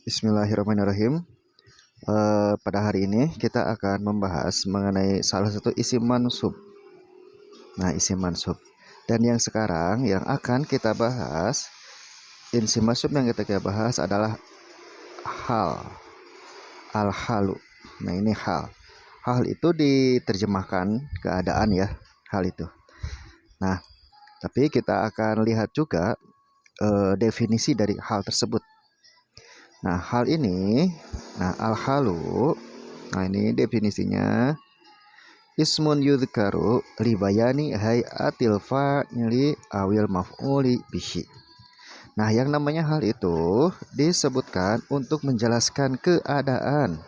Bismillahirrahmanirrahim. Pada hari ini kita akan membahas mengenai salah satu isim mansub. Nah, isim mansub. Dan yang sekarang yang akan kita bahas, isim mansub yang kita bahas adalah hal, al-halu. Nah, ini hal. Hal itu diterjemahkan keadaan ya, hal itu. Nah, tapi kita akan lihat juga definisi dari hal tersebut. Nah, hal ini, al-halu, nah ini definisinya. Ismun yudhkaru libayani hayatil fa'ili awil maf'uli bihi. Nah, yang namanya hal itu disebutkan untuk menjelaskan keadaan.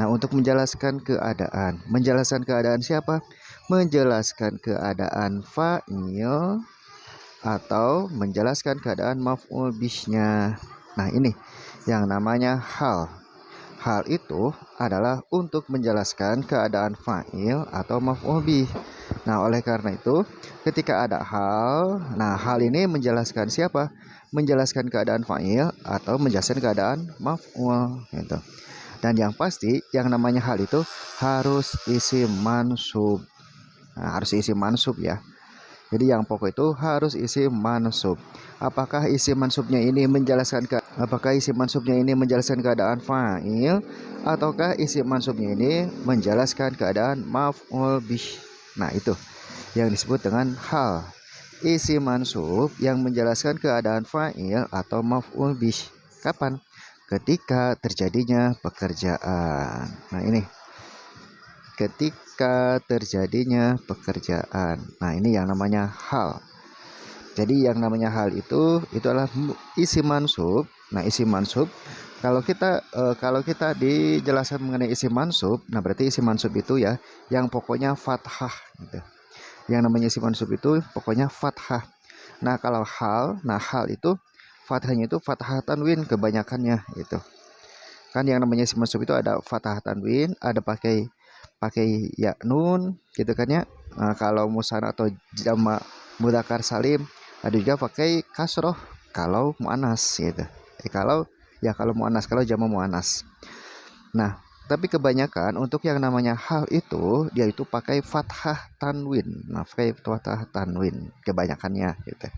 Nah, untuk menjelaskan keadaan. Menjelaskan keadaan siapa? Menjelaskan keadaan fa'il atau menjelaskan keadaan maf'ul bihnya. Nah, ini yang namanya hal. Hal itu adalah untuk menjelaskan keadaan fa'il atau maf'ul bih. Nah, oleh karena itu, ketika ada hal, hal ini menjelaskan siapa? Menjelaskan keadaan fa'il atau menjelaskan keadaan maf'ul gitu. Dan yang pasti, yang namanya hal itu harus isim mansub. Nah, harus isim mansub ya. Jadi yang pokok itu harus isim mansub. Apakah isim mansubnya ini menjelaskan keadaan fa'il ataukah isim mansubnya ini menjelaskan keadaan maf'ul bih. Nah, itu yang disebut dengan hal. Isim mansub yang menjelaskan keadaan fa'il atau maf'ul bih. Kapan? Ketika terjadinya pekerjaan. Nah, ini ketika terjadinya pekerjaan. Nah, ini yang namanya hal. Jadi yang namanya hal itu adalah isim mansub. Nah, isim mansub kalau kita dijelaskan mengenai isim mansub, nah berarti isim mansub itu ya yang pokoknya fathah gitu. Yang namanya isim mansub itu pokoknya fathah. Nah, kalau hal, hal itu fathahnya itu fathah tanwin kebanyakannya gitu. Kan yang namanya isim mansub itu ada fathah tanwin, ada pakai ya nun gitu kan ya. Nah, kalau musanna atau jamak mudzakkar salim ada juga pakai kasroh kalau muannas gitu. Kalau muannas, kalau jamak muannas. Nah, tapi kebanyakan untuk yang namanya hal itu dia itu pakai fathah tanwin. Nah, pakai fathah tanwin kebanyakannya gitu.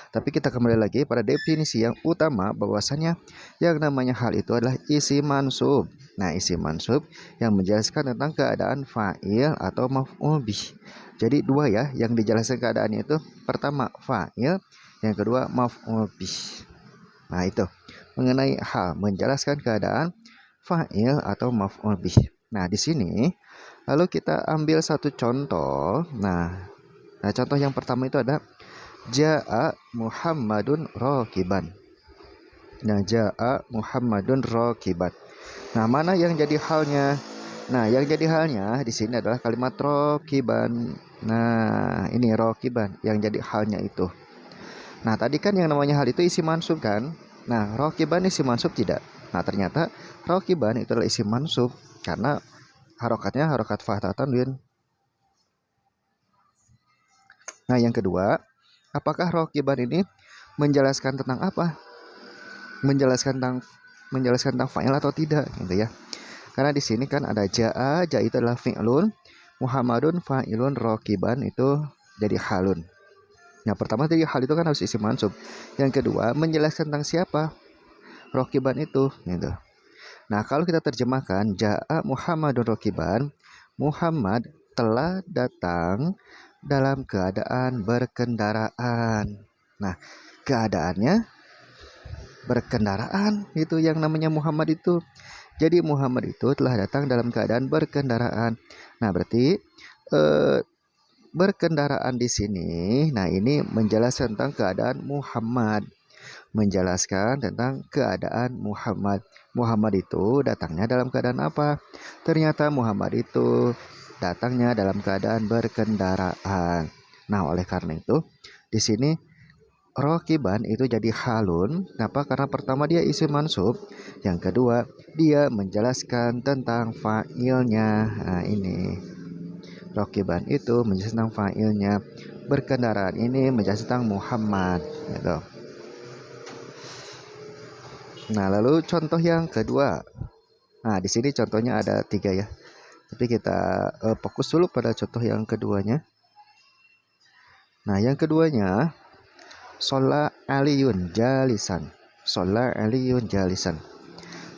Tapi kita kembali lagi pada definisi yang utama bahwasanya yang namanya hal itu adalah isim mansub. Nah, isim mansub yang menjelaskan tentang keadaan fa'il atau maf'ul bih. Jadi dua ya yang dijelaskan keadaannya itu. Pertama fa'il, yang kedua maf'ul bih. Nah, itu mengenai hal menjelaskan keadaan fa'il atau maf'ul bih. Nah, di sini lalu kita ambil satu contoh. Nah, contoh yang pertama itu ada Ja'a Muhammadun rakiban. Nah, Ja'a Muhammadun rakiban. Nah, mana yang jadi halnya? Nah, yang jadi halnya di sini adalah kalimat rakiban. Nah, ini rakiban yang jadi halnya itu. Nah, tadi kan yang namanya hal itu isim mansub kan? Nah, rakiban isim mansub tidak? Nah, ternyata rakiban itu adalah isim mansub karena harokatnya harokat fathah tanwin. Nah, yang kedua, apakah rakiban ini menjelaskan tentang apa? Menjelaskan tentang fa'il atau tidak gitu ya. Karena di sini kan ada ja'a itu adalah fi'lun, Muhammadun fa'ilun, rakiban itu jadi halun. Yang pertama tadi hal itu kan harus isim mansub. Yang kedua menjelaskan tentang siapa rakiban itu gitu. Nah, kalau kita terjemahkan ja'a Muhammadun rakiban, Muhammad telah datang dalam keadaan berkendaraan. Nah, keadaannya berkendaraan itu yang namanya Muhammad itu. Jadi Muhammad itu telah datang dalam keadaan berkendaraan. Nah, berarti berkendaraan di sini. Nah, ini menjelaskan tentang keadaan Muhammad. Menjelaskan tentang keadaan Muhammad. Muhammad itu datangnya dalam keadaan apa? Ternyata Muhammad itu datangnya dalam keadaan berkendaraan. Nah, oleh karena itu di sini rokiban itu jadi halun. Kenapa? Karena pertama dia isim mansub, yang kedua dia menjelaskan tentang fa'ilnya. Nah, ini rokiban itu menjelaskan tentang fa'ilnya, berkendaraan ini menjelaskan tentang Muhammad gitu. Nah, lalu contoh yang kedua. Nah, di sini contohnya ada 3 ya. Tapi kita fokus dulu pada contoh yang keduanya. Nah, yang keduanya sholla aliyun jalisan. Sholla aliyun jalisan.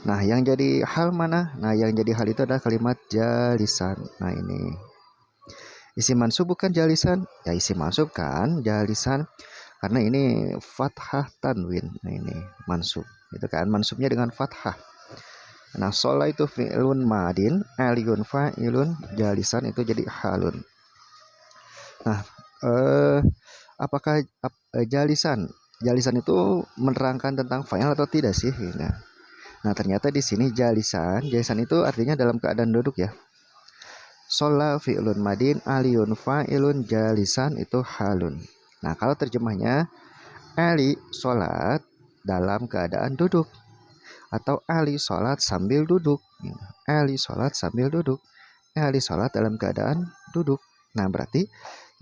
Nah, yang jadi hal mana? Nah, yang jadi hal itu adalah kalimat jalisan. Nah, ini isi mansub bukan jalisan? Ya, isi mansub kan jalisan. Karena ini fathah tanwin. Nah, ini mansub. Itu kan mansubnya dengan fathah. Nah, sholla itu fi'lun madin, aliyun fa'ilun, jalisan itu jadi halun. Nah, eh, apakah jalisan? Jalisan itu menerangkan tentang fa'il atau tidak sih? Nah, ternyata di sini jalisan itu artinya dalam keadaan duduk ya. Sholla fi'lun madin, aliyun fa'ilun, jalisan itu halun. Nah, kalau terjemahnya Ali sholat dalam keadaan duduk atau Ali sholat sambil duduk. Ali sholat sambil duduk. Ali sholat dalam keadaan duduk. Nah, berarti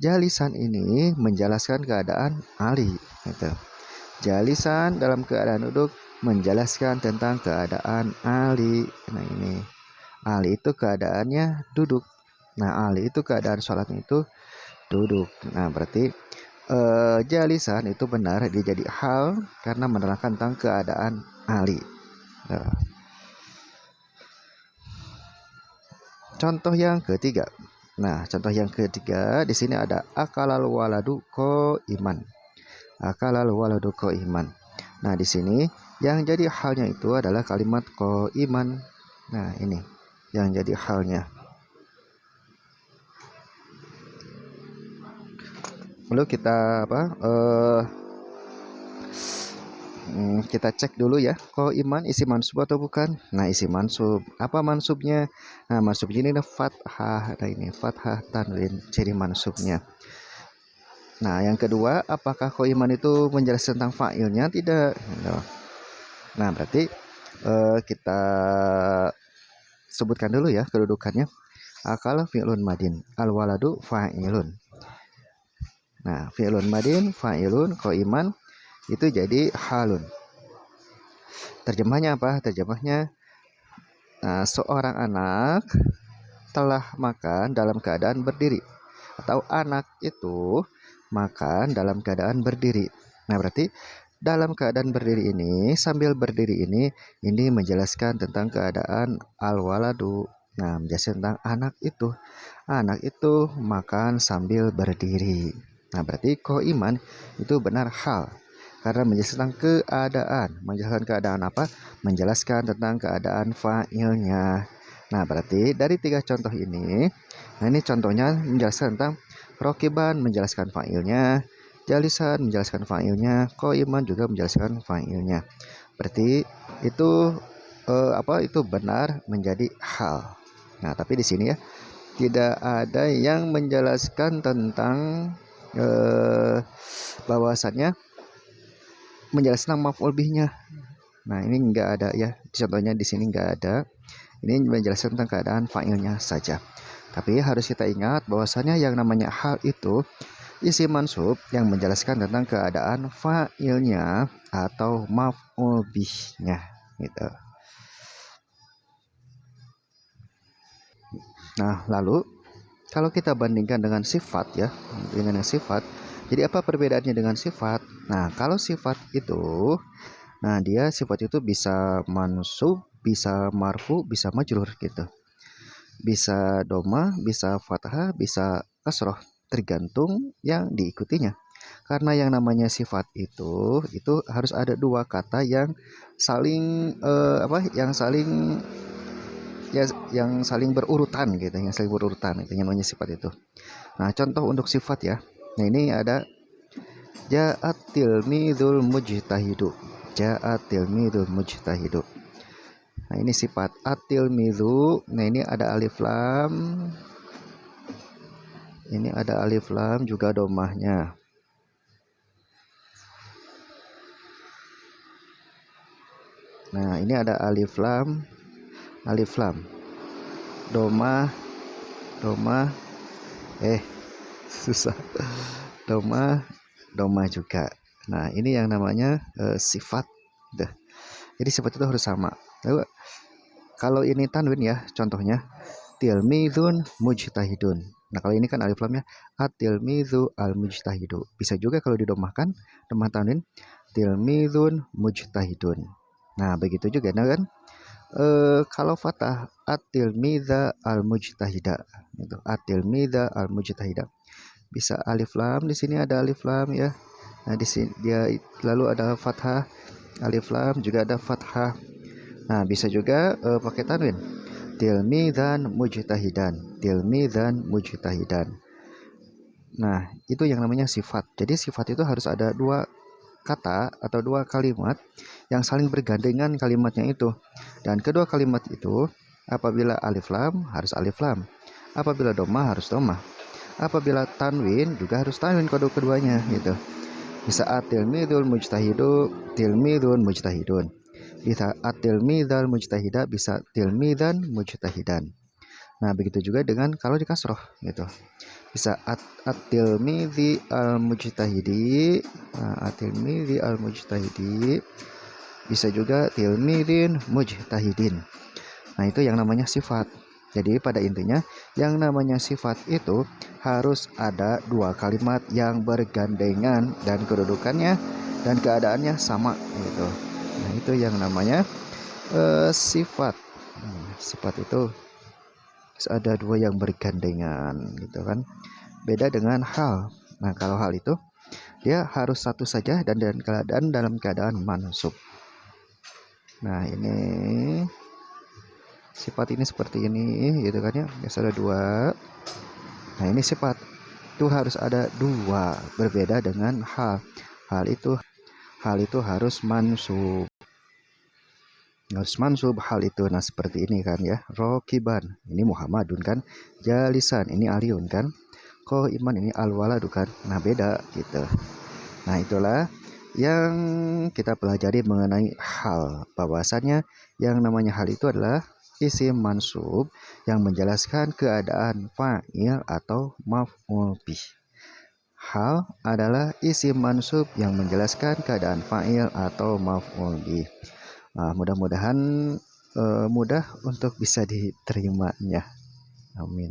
jalisan ini menjelaskan keadaan Ali. Gitu. Jalisan dalam keadaan duduk menjelaskan tentang keadaan Ali. Nah, ini Ali itu keadaannya duduk. Nah, Ali itu keadaan sholatnya itu duduk. Nah, berarti jalisan itu benar dia jadi hal karena menerangkan tentang keadaan Ali. Contoh yang ketiga. Nah, contoh yang ketiga di sini ada akalal waladu ko iman. Akalal waladu ko iman. Nah, di sini yang jadi halnya itu adalah kalimat ko iman. Nah, ini yang jadi halnya. Lalu kita kita cek dulu ya, kok iman isi mansub atau bukan? Nah, isi mansub. Apa mansubnya? Nah, mansubnya ini ada fathah. Nah, ini fathah tanwin ciri mansubnya. Nah, yang kedua, apakah kok iman itu menjelaskan tentang fa'ilnya? Tidak. Nah, berarti kita sebutkan dulu ya kedudukannya. Akal fi'lun madin, al waladu fa'ilun. Nah, fi'lun madin, fa'ilun, kok iman itu jadi halun. Terjemahnya apa? Terjemahnya seorang anak telah makan dalam keadaan berdiri, atau anak itu makan dalam keadaan berdiri. Nah, berarti dalam keadaan berdiri ini, sambil berdiri ini menjelaskan tentang keadaan al-waladu. Nah, menjelaskan tentang anak itu. Anak itu makan sambil berdiri. Nah, berarti iman itu benar hal. Karena menjelaskan keadaan. Menjelaskan keadaan apa? Menjelaskan tentang keadaan fa'ilnya. Nah, berarti dari 3 contoh ini, nah ini contohnya menjelaskan tentang rokiban, menjelaskan fa'ilnya, jalisan, menjelaskan fa'ilnya, iman juga menjelaskan fa'ilnya. Berarti itu itu benar menjadi hal. Nah, tapi di sini ya tidak ada yang menjelaskan tentang bahwasannya menjelaskan maf'ul bihnya. Nah, ini enggak ada ya. Contohnya di sini enggak ada. Ini menjelaskan tentang keadaan fa'ilnya saja. Tapi harus kita ingat bahwasannya yang namanya hal itu isi mansub yang menjelaskan tentang keadaan fa'ilnya atau maf'ul bihnya gitu. Nah, lalu kalau kita bandingkan dengan sifat ya, dengan sifat, jadi apa perbedaannya dengan sifat? Nah, kalau sifat itu, nah dia sifat itu bisa mansub, bisa marfu, bisa majrur gitu. Bisa doma, bisa fathah, bisa kasroh, tergantung yang diikutinya. Karena yang namanya sifat itu harus ada 2 kata yang saling yang saling berurutan gitu, yang saling berurutan itu yang namanya sifat itu. Nah, contoh untuk sifat ya. Nah, ini ada ja'at tilmidul mujtahidu. Ja'at tilmidul mujtahidu. Nah, ini sifat at-tilmidhu. Nah, ini ada alif lam. Ini ada alif lam juga domahnya. Nah, ini ada alif lam, alif lam. Domah, domah. Susah. Domah, domah juga. Nah, ini yang namanya sifat. Jadi sifat itu harus sama. Lalu kalau ini tanwin ya, contohnya tilmizun mujtahidun. Nah, kalau ini kan alif lam ya, at-tilmizu al-mujtahidu. Bisa juga kalau didomahkan, domah tanwin, tilmizun mujtahidun. Nah, begitu juga nah kan? Kalau fathah at-tilmiza al-mujtahida gitu. At-tilmiza al-mujtahida. Bisa alif lam, di sini ada alif lam ya. Nah, di sini dia lalu ada fathah, alif lam juga ada fathah. Nah, bisa juga pakai tanwin. Tilmidzan mujtahidan. Tilmidzan mujtahidan. Nah, itu yang namanya sifat. Jadi sifat itu harus ada dua kata atau dua kalimat yang saling bergandengan kalimatnya itu. Dan kedua kalimat itu apabila alif lam harus alif lam. Apabila domah harus domah. Apabila tanwin juga harus tanwin kedua-keduanya gitu. Bisa at-tilmidul mujtahidu, tilmidun mujtahidun. Bisa at-tilmidal mujtahida, bisa tilmidan mujtahidan. Nah, begitu juga dengan kalau di kasroh gitu. Bisa at-tilmidzi al-mujtahidi, at-tilmidzi al-mujtahidi. Bisa juga tilmidin mujtahidin. Nah, itu yang namanya sifat. Jadi pada intinya yang namanya sifat itu harus ada dua kalimat yang bergandengan dan kedudukannya dan keadaannya sama gitu. Nah, itu yang namanya sifat. Sifat itu ada dua yang bergandengan gitu kan. Beda dengan hal. Nah, kalau hal itu dia harus satu saja dan dalam keadaan mansub. Nah, ini sifat ini seperti ini gitu kan ya. Biasa ada dua. Nah, ini sifat itu harus ada dua, berbeda dengan hal. Hal itu harus mansub. Harus mansub hal itu. Nah, seperti ini kan ya. Rokiban, ini Muhammadun kan. Jalisan, ini Aliun kan. Iman, ini Al-Waladu kan. Nah, beda gitu. Nah, itulah yang kita pelajari mengenai hal. Bahwasannya yang namanya hal itu adalah isim mansub yang menjelaskan keadaan fa'il atau maf'ul bih. Hal adalah isim mansub yang menjelaskan keadaan fa'il atau maf'ul bih. Mudah-mudahan mudah untuk bisa diterimanya. Amin.